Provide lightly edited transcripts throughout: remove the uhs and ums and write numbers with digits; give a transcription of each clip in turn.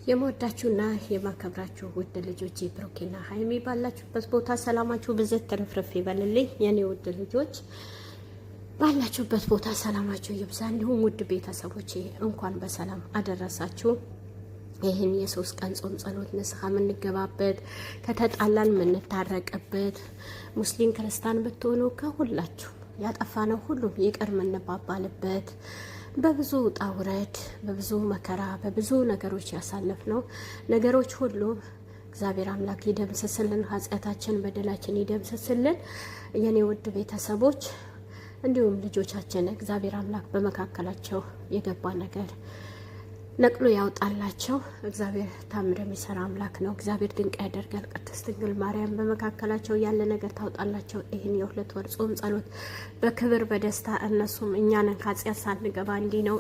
የምወዳችሁና የማከብራችሁ ውድ ልጆቼ ብሩኬና ሀይሚ ባላችሁበት ቦታ ሰላማችሁ ብዘት ተረፍረፍ ይበልልኝ። የኔ ውድ ልጆች ባላችሁበት ቦታ ሰላማችሁ ይብዛ። እንዲሁም ውድ ቤተሰቦቼ እንኳን በሰላም አደረሳችሁ። ይህን የሶስት ቀን ጾም ጸሎት ንስሐ የምንገባበት ከተጣላን የምንታረቅበት ሙስሊም ክርስቲያን ብትሆኑ ከሁላችሁ ያጠፋነው ሁሉ ይቅር የምንባባልበት በብዙ ውጣ ውረድ በብዙ መከራ በብዙ ነገሮች ያሳለፍነው ነገሮች ሁሉ እግዚአብሔር አምላክ ይደምስስልን፣ ኃጢአታችን በደላችን ይደምስስልን። የኔ ውድ ቤተሰቦች እንዲሁም ልጆቻችን እግዚአብሔር አምላክ በመካከላቸው የገባ ነገር ነቅሎ ያውጣላቸው። እግዚአብሔር ታምር የሚሰራ አምላክ ነው። እግዚአብሔር ድንቅ ያደርጋል። ቅድስት ድንግል ማርያም በመካከላቸው ያለ ነገር ታውጣላቸው። ይህን የሁለት ወር ጾም ጸሎት በክብር በደስታ እነሱም እኛንን ከኃጢአት ሳንገባ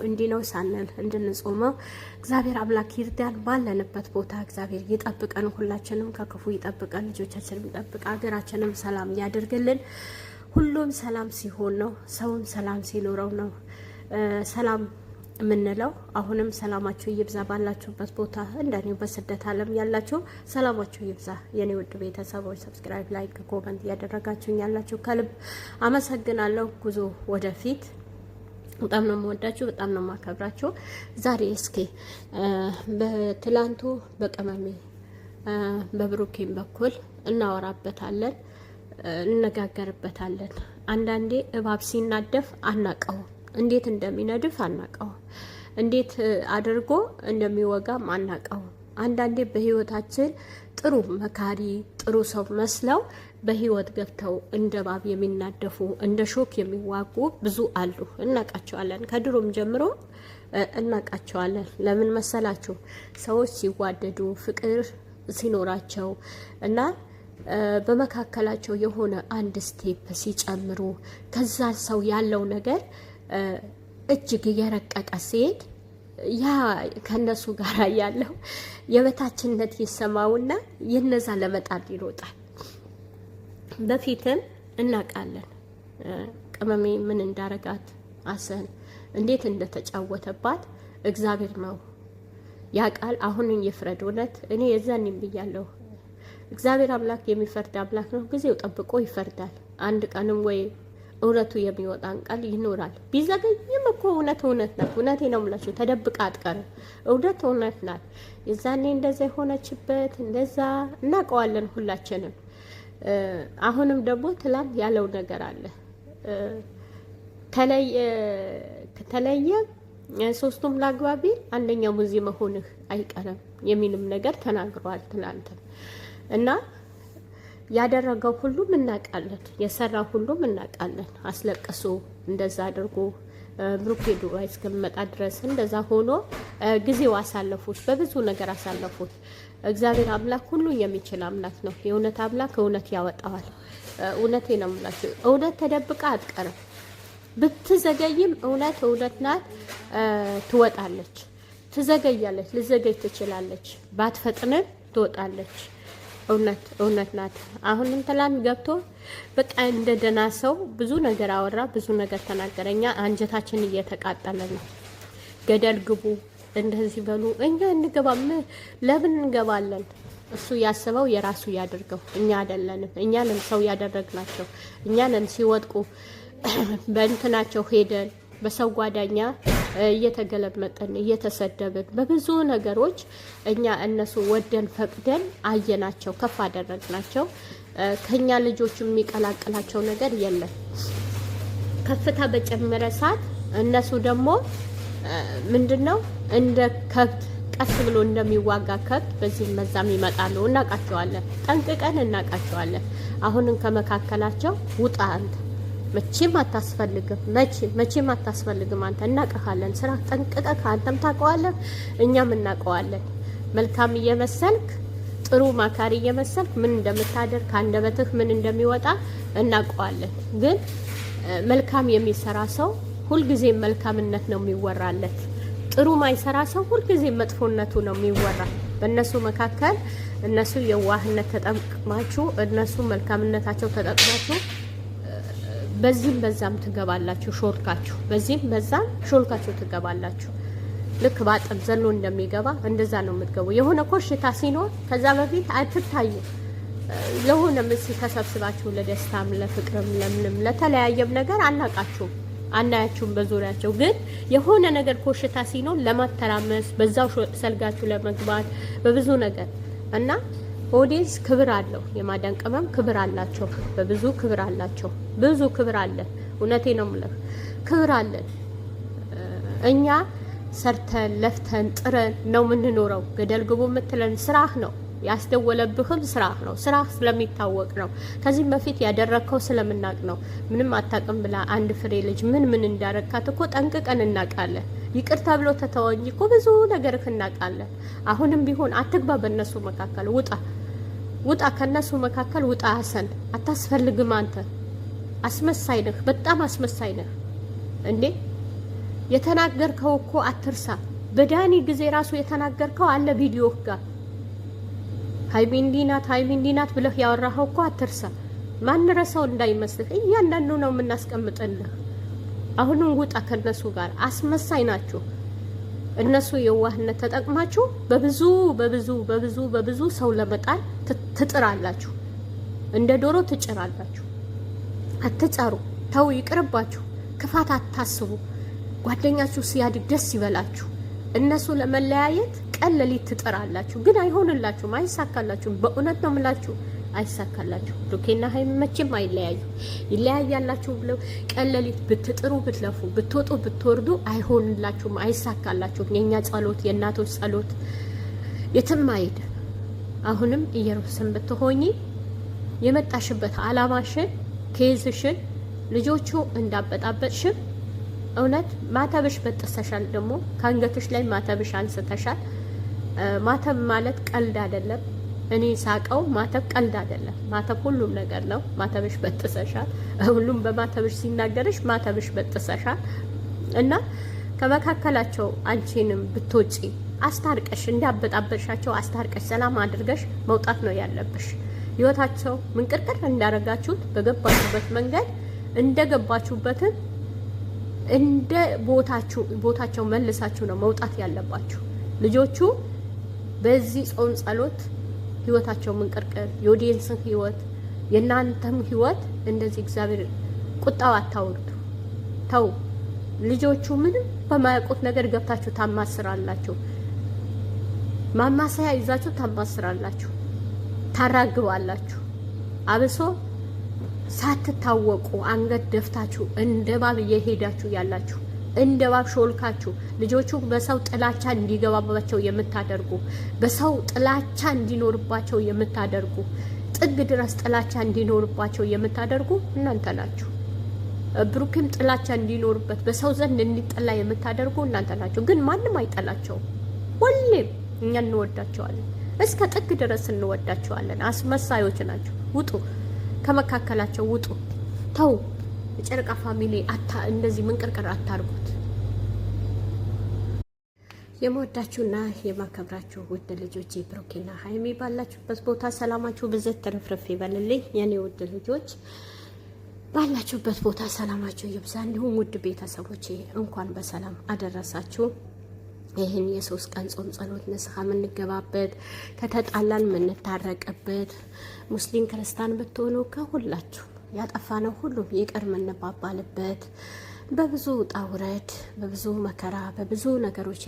እንዲህ ነው ሳንል እንድንጾመው እግዚአብሔር አምላክ ይርዳን። ባለንበት ቦታ እግዚአብሔር ይጠብቀን፣ ሁላችንም ከክፉ ይጠብቀን፣ ልጆቻችንም ይጠብቅ፣ ሀገራችንም ሰላም ያደርግልን። ሁሉም ሰላም ሲሆን ነው፣ ሰውም ሰላም ሲኖረው ነው ሰላም የምንለው። አሁንም ሰላማችሁ ይብዛ ባላችሁበት ቦታ፣ እንደኔው በስደት ዓለም ያላችሁ ሰላማችሁ ይብዛ። የኔ ውድ ቤተሰቦች ሰብስክራይብ፣ ላይክ፣ ኮመንት ያደረጋችሁኝ ያላችሁ ከልብ አመሰግናለሁ። ጉዞ ወደፊት። በጣም ነው የምወዳችሁ፣ በጣም ነው የማከብራችሁ። ዛሬ እስኪ በትላንቱ በቀመሜ በብሩኬም በኩል እናወራበታለን፣ እንነጋገርበታለን። አንዳንዴ እባብ ሲናደፍ አናቀው፣ እንዴት እንደሚነድፍ አናቀው፣ እንዴት አድርጎ እንደሚወጋም አናቀው። አንዳንዴ በህይወታችን ጥሩ መካሪ ጥሩ ሰው መስለው በህይወት ገብተው እንደ እባብ የሚናደፉ እንደ ሾክ የሚዋጉ ብዙ አሉ። እናቃቸዋለን፣ ከድሮም ጀምሮ እናቃቸዋለን። ለምን መሰላችሁ? ሰዎች ሲዋደዱ ፍቅር ሲኖራቸው እና በመካከላቸው የሆነ አንድ ስቴፕ ሲጨምሩ ከዛ ሰው ያለው ነገር እጅግ የረቀቀ ሲሄድ ያ ከነሱ ጋር ያለው የበታችነት ይሰማውና የነዛ ለመጣል ይሮጣል። በፊትም እናውቃለን ቅመሜ ምን እንዳረጋት አሰን እንዴት እንደተጫወተባት እግዚአብሔር ነው ያውቃል። አሁን ይፍረድ። እውነት እኔ የዛኔም ብያለሁ፣ እግዚአብሔር አምላክ የሚፈርድ አምላክ ነው። ጊዜው ጠብቆ ይፈርዳል። አንድ ቀንም ወይ እውነቱ የሚወጣን ቃል ይኖራል። ቢዘገይም እኮ እውነት ናት። እውነቴ ነው የምላችሁ፣ ተደብቃ አትቀርም። እውነት ናት። የዛኔ እንደዛ የሆነችበት እንደዛ እናውቀዋለን ሁላችንም። አሁንም ደግሞ ትላንት ያለው ነገር አለ። ተለየ ሶስቱም ላግባቢ አንደኛው ሙዚ መሆንህ አይቀርም የሚልም ነገር ተናግሯል ትላንት እና ያደረገው ሁሉም እናውቃለን፣ የሰራው ሁሉም እናውቃለን። አስለቅሶ እንደዛ አድርጎ ብሩኬ ዱባይ እስከሚመጣ ድረስ እንደዛ ሆኖ ጊዜው አሳለፉት፣ በብዙ ነገር አሳለፉት። እግዚአብሔር አምላክ ሁሉ የሚችል አምላክ ነው። የእውነት አምላክ እውነት ያወጣዋል። እውነቴ ነው የምላችሁ፣ እውነት ተደብቃ አትቀርም። ብትዘገይም እውነት ናት፣ ትወጣለች። ትዘገያለች፣ ልዘገይ ትችላለች፣ ባትፈጥንም ትወጣለች። እውነት ናት። አሁንም ትላንት ገብቶ በቃ እንደ ደህና ሰው ብዙ ነገር አወራ፣ ብዙ ነገር ተናገረኛ። አንጀታችን እየተቃጠለ ነው። ገደል ግቡ፣ እንደዚህ በሉ፣ እኛ እንገባም። ለምን እንገባለን? እሱ ያስበው የራሱ ያድርገው። እኛ አይደለንም። እኛንም ሰው ያደረግናቸው እኛንም ሲወድቁ በእንትናቸው ሄደን በሰው ጓዳኛ እየተገለመጠን እየተሰደብን በብዙ ነገሮች እኛ እነሱ ወደን ፈቅደን አየናቸው፣ ከፍ አደረግናቸው። ከኛ ልጆች የሚቀላቅላቸው ነገር የለም። ከፍታ በጨመረ ሰዓት እነሱ ደግሞ ምንድነው እንደ ከብት ቀስ ብሎ እንደሚዋጋ ከብት በዚህ መዛም ይመጣሉ። እናቃቸዋለን፣ ጠንቅቀን እናቃቸዋለን። አሁንም ከመካከላቸው ውጣ አንተ መቼም አታስፈልግም፣ መቼም አታስፈልግም። አንተ እናቀሃለን፣ ስራ ጠንቅቀህ አንተም ታውቀዋለህ፣ እኛም እናውቀዋለን። መልካም እየመሰልክ ጥሩ ማካሪ እየመሰልክ ምን እንደምታደርግ አንደበትህ ምን እንደሚወጣ እናውቀዋለን። ግን መልካም የሚሰራ ሰው ሁልጊዜ መልካምነት ነው የሚወራለት። ጥሩ ማይሰራ ሰው ሁልጊዜ መጥፎነቱ ነው የሚወራ። በእነሱ መካከል እነሱ የዋህነት ተጠቅማችሁ እነሱ መልካምነታቸው ተጠቅማችሁ በዚህም በዛም ትገባላችሁ። ሾልካችሁ በዚህም በዛም ሾልካችሁ ትገባላችሁ። ልክ ባጥብ ዘሎ እንደሚገባ እንደዛ ነው የምትገቡ። የሆነ ኮሽታ ሲኖር ከዛ በፊት አትታዩ። ለሆነ ምስል ተሰብስባችሁ ለደስታም ለፍቅርም ለምንም ለተለያየም ነገር አናቃችሁም አናያችሁም። በዙሪያቸው ግን የሆነ ነገር ኮሽታ ሲኖር ለማተራመስ በዛው ሰልጋችሁ ለመግባት በብዙ ነገር እና ኦዲየንስ ክብር አለው። የማዳን ቅመም ክብር አላቸው። በብዙ ክብር አላቸው። ብዙ ክብር አለን። እውነቴ ነው የምልህ ክብር አለን። እኛ ሰርተን ለፍተን ጥረን ነው የምንኖረው። ገደል ግቡ የምትለን ስራህ ነው። ያስደወለብህም ስራህ ነው። ስራህ ስለሚታወቅ ነው። ከዚህም በፊት ያደረግከው ስለምናቅ ነው። ምንም አታውቅም ብላ አንድ ፍሬ ልጅ ምን እንዳረካት እኮ ጠንቅቀን እናውቃለን። ይቅርታ ብሎ ተተወ እንጂ እኮ ብዙ ነገርህ እናውቃለን። አሁንም ቢሆን አትግባ በእነሱ መካከል። ውጣ ከነሱ መካከል ውጣ። ሀሰን አታስፈልግም። አንተ አስመሳይ ነህ፣ በጣም አስመሳይ ነህ እንዴ። የተናገርከው እኮ አትርሳ። በዳኒ ጊዜ ራሱ የተናገርከው አለ ቪዲዮ ጋር ሃይሚ እንዲህ ናት ብለህ ያወራኸው እኮ አትርሳ። ማንረሳው እንዳይመስልህ እያንዳንዱ ነው የምናስቀምጥልህ። አሁንም ውጣ ከነሱ ጋር። አስመሳይ ናችሁ እነሱ። የዋህነት ተጠቅማችሁ በብዙ ሰው ለመጣል ትጥራላችሁ። እንደ ዶሮ ትጭራላችሁ። አትጫሩ። ተው፣ ይቅርባችሁ። ክፋት አታስቡ። ጓደኛችሁ ሲያድግ ደስ ይበላችሁ። እነሱ ለመለያየት ቀን ሌሊት ትጥራላችሁ፣ ግን አይሆንላችሁም፣ አይሳካላችሁም። በእውነት ነው የምላችሁ አይሳካላችሁ። ብሩኬና ሀይሚ መቼም አይለያዩ። ይለያያላችሁ ብለው ቀን ሌሊት ብትጥሩ ብትለፉ ብትወጡ ብትወርዱ አይሆንላችሁም፣ አይሳካላችሁም። የኛ ጸሎት የእናቶች ጸሎት የትም አይሄድ። አሁንም ኢየሩሳሌም ብትሆኚ የመጣሽበት አላማሽን ኬዝሽን ልጆቹ እንዳበጣበጥሽን እውነት ማተብሽ በጥሰሻል። ደግሞ ከአንገትሽ ላይ ማተብሽ አንስተሻል። ማተብ ማለት ቀልድ አይደለም። እኔ ሳቀው ማተብ ቀልድ አይደለም። ማተብ ሁሉም ነገር ነው። ማተብሽ በጥሰሻል። ሁሉም በማተብሽ ሲናገርሽ ማተብሽ በጥሰሻል። እና ከመካከላቸው አንቺንም ብትወጪ አስታርቀሽ እንዳበጣበሻቸው አስታርቀሽ ሰላም አድርገሽ መውጣት ነው ያለብሽ። ህይወታቸው ምንቅርቅር እንዳረጋችሁት በገባችሁበት መንገድ እንደገባችሁበትን እንደ ቦታቸው መልሳችሁ ነው መውጣት ያለባችሁ። ልጆቹ በዚህ ጾም ጸሎት ህይወታቸው ምንቅርቅር፣ የኦዲየንስን ህይወት የእናንተም ህይወት እንደዚህ እግዚአብሔር ቁጣው አታውርዱ። ተው። ልጆቹ ምንም በማያውቁት ነገር ገብታችሁ ታማስራላችሁ። ማማሰያ ይዛችሁ ታማስራላችሁ፣ ታራግባላችሁ። አብሶ ሳትታወቁ አንገት ደፍታችሁ እንደ ባብ እየሄዳችሁ ያላችሁ፣ እንደ ባብ ሾልካችሁ ልጆቹ በሰው ጥላቻ እንዲገባባቸው የምታደርጉ፣ በሰው ጥላቻ እንዲኖርባቸው የምታደርጉ፣ ጥግ ድረስ ጥላቻ እንዲኖርባቸው የምታደርጉ እናንተ ናችሁ። ብሩክም ጥላቻ እንዲኖርበት በሰው ዘንድ እንዲጠላ የምታደርጉ እናንተ ናችሁ። ግን ማንም አይጠላቸውም። ሁሌም እኛ እንወዳቸዋለን፣ እስከ ጥግ ድረስ እንወዳቸዋለን። አስመሳዮች ናቸው። ውጡ ከመካከላቸው ውጡ። ተው። የጨረቃ ፋሚሊ እንደዚህ ምንቅርቅር አታርጉት። የምወዳችሁና የማከብራችሁ ውድ ልጆች ብሩኬና ሀይሚ ባላችሁበት ቦታ ሰላማችሁ ብዘት ተረፍረፍ ይበልልኝ። የኔ ውድ ልጆች ባላችሁበት ቦታ ሰላማችሁ ይብዛ። እንዲሁም ውድ ቤተሰቦቼ እንኳን በሰላም አደረሳችሁ። ይህን የ3 ቀን ጾም ጸሎት ንስሐ የምንገባበት ከተጣላን የምንታረቅበት ሙስሊም ክርስቲያን ብትሆኑ ከሁላችሁ ያጠፋነው ሁሉ ይቅር የምንባባልበት በብዙ ውጣ ውረድ በብዙ መከራ በብዙ ነገሮች